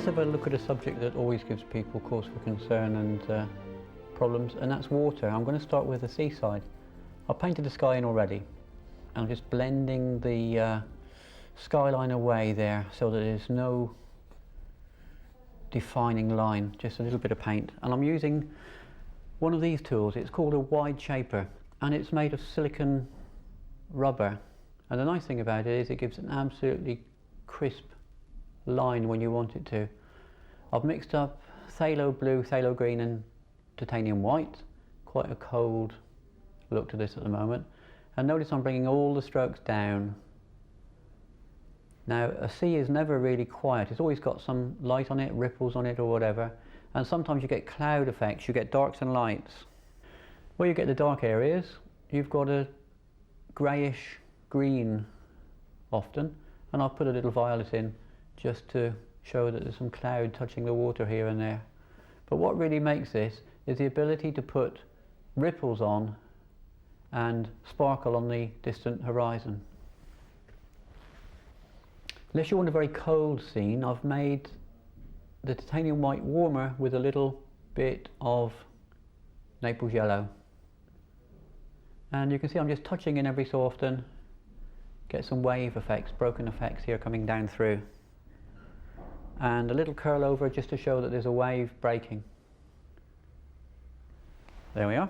Let's have a look at a subject that always gives people cause for concern and problems, and that's water. I'm going to start with the seaside. I've painted the sky in already. I'm just blending the skyline away there so that there's no defining line, just a little bit of paint. And I'm using one of these tools. It's called a wide shaper, and it's made of silicon rubber. And the nice thing about it is it gives an absolutely crisp line when you want it to. I've mixed up phthalo blue, phthalo green and titanium white. Quite a cold look to this at the moment. And notice I'm bringing all the strokes down. Now a sea is never really quiet, it's always got some light on it, ripples on it or whatever, and sometimes you get cloud effects, you get darks and lights. Where you get the dark areas, you've got a greyish green often, and I've put a little violet in just to show that there's some cloud touching the water here and there. But what really makes this is the ability to put ripples on and sparkle on the distant horizon. Unless you want a very cold scene, I've made the titanium white warmer with a little bit of Naples yellow. And you can see I'm just touching in every so often, get some wave effects, broken effects here coming down through. And a little curl over just to show that there's a wave breaking. There we are.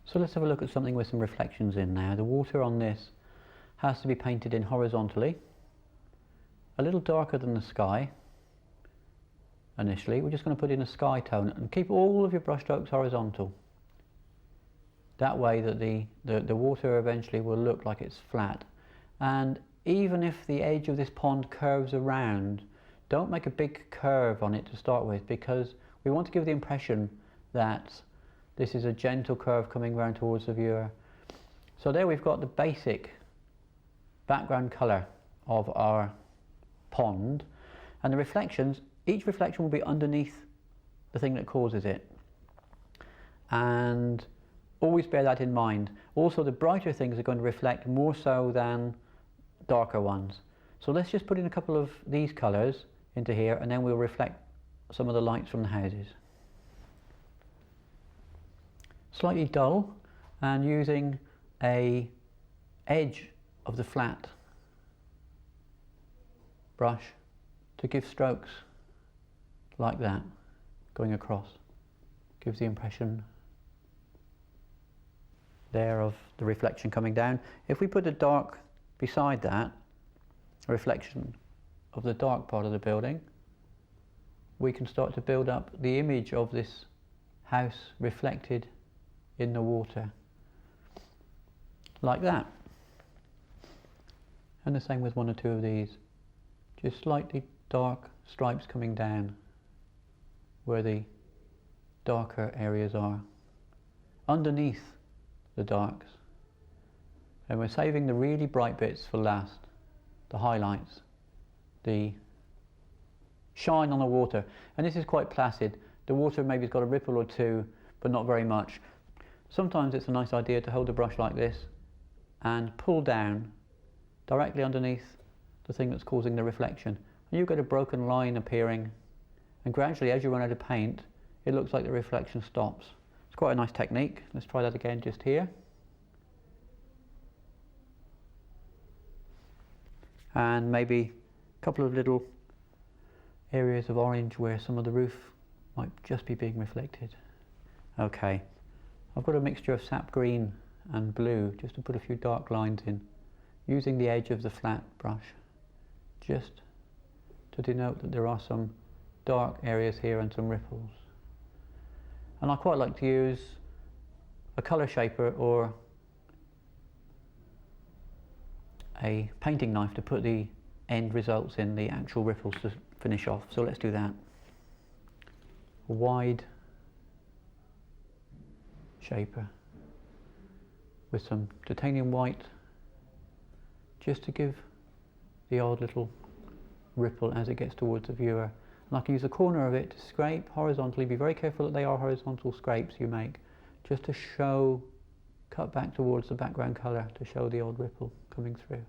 So let's have a look at something with some reflections in now. The water on this has to be painted in horizontally, a little darker than the sky initially. We're just going to put in a sky tone and keep all of your brush strokes horizontal. That way that the water eventually will look like it's flat. And even if the edge of this pond curves around, don't make a big curve on it to start with, because we want to give the impression that this is a gentle curve coming round towards the viewer. So there we've got the basic background colour of our pond, and the reflections, each reflection will be underneath the thing that causes it. And always bear that in mind. Also, the brighter things are going to reflect more so than darker ones. So let's just put in a couple of these colours into here, and then we'll reflect some of the lights from the houses. Slightly dull, and using a edge of the flat brush to give strokes like that going across. Gives the impression there of the reflection coming down. If we put a dark beside that, a reflection of the dark part of the building, we can start to build up the image of this house reflected in the water, like that. And the same with one or two of these, just slightly dark stripes coming down where the darker areas are, underneath the darks. And we're saving the really bright bits for last, the highlights, the shine on the water. And this is quite placid. The water maybe has got a ripple or two, but not very much. Sometimes it's a nice idea to hold the brush like this and pull down directly underneath the thing that's causing the reflection. And you get a broken line appearing, and gradually as you run out of paint, it looks like the reflection stops. It's quite a nice technique. Let's try that again just here. And maybe a couple of little areas of orange where some of the roof might just be being reflected. Okay, I've got a mixture of sap green and blue just to put a few dark lines in, using the edge of the flat brush just to denote that there are some dark areas here and some ripples. And I quite like to use a colour shaper or a painting knife to put the end results in, the actual ripples to finish off. So let's do that. A wide shaper with some titanium white just to give the odd little ripple as it gets towards the viewer. And I can use the corner of it to scrape horizontally. Be very careful that they are horizontal scrapes you make, just to show, cut back towards the background colour to show the odd ripple coming through.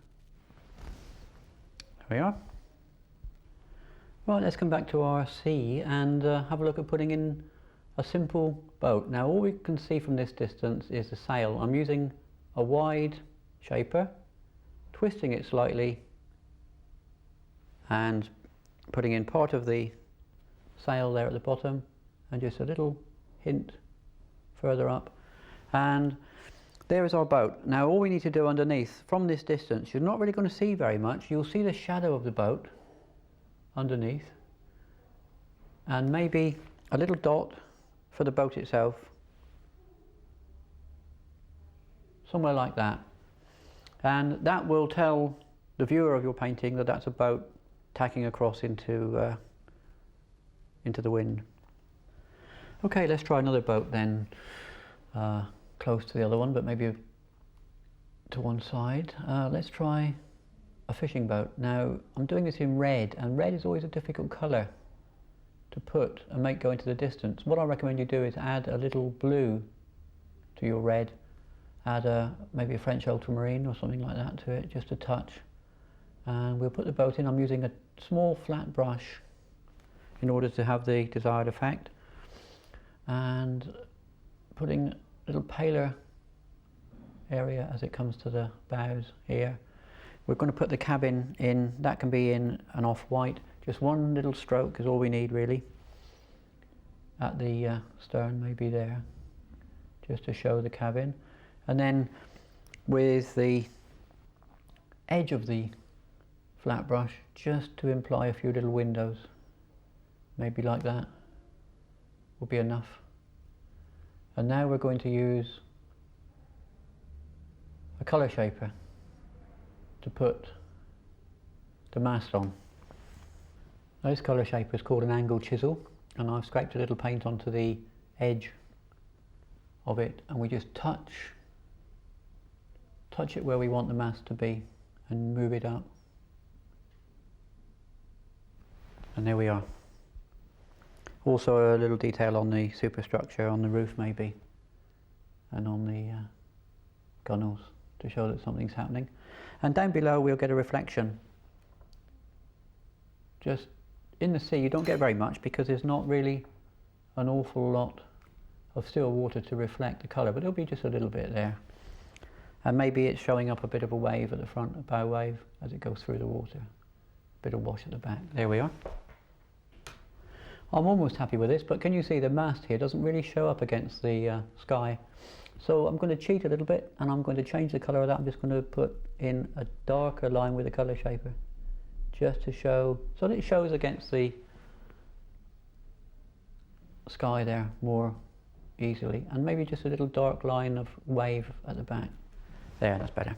There we are. Right, let's come back to our sea and have a look at putting in a simple boat. Now all we can see from this distance is the sail. I'm using a wide shaper, twisting it slightly and putting in part of the sail there at the bottom and just a little hint further up, and there is our boat. Now all we need to do underneath, from this distance, you're not really going to see very much. You'll see the shadow of the boat underneath and maybe a little dot for the boat itself, somewhere like that, and that will tell the viewer of your painting that that's a boat tacking across into the wind. Okay, let's try another boat then, close to the other one, but maybe to one side. Let's try a fishing boat. Now I'm doing this in red, and red is always a difficult colour to put and make go into the distance. What I recommend you do is add a little blue to your red, add maybe a French ultramarine or something like that to it, just a touch, and we'll put the boat in. I'm using a small flat brush in order to have the desired effect, and putting a little paler area as it comes to the bows here. We're going to put the cabin in. That can be in an off-white. Just one little stroke is all we need really, at the stern, maybe there, just to show the cabin. And then with the edge of the flat brush, just to imply a few little windows, maybe like that will be enough. And now we're going to use a colour shaper to put the mast on. This colour shaper is called an angle chisel, and I've scraped a little paint onto the edge of it, and we just touch it where we want the mast to be and move it up, and there we are. Also a little detail on the superstructure, on the roof maybe, and on the gunnels, to show that something's happening. And down below we'll get a reflection. Just in the sea you don't get very much because there's not really an awful lot of still water to reflect the colour, but there'll be just a little bit there. And maybe it's showing up a bit of a wave at the front, a bow wave, as it goes through the water. A bit of wash at the back. There we are. I'm almost happy with this, but can you see the mast here doesn't really show up against the sky? So I'm going to cheat a little bit, and I'm going to change the colour of that. I'm just going to put in a darker line with a colour shaper, just to show, so that it shows against the sky there more easily, and maybe just a little dark line of wave at the back. There, that's better.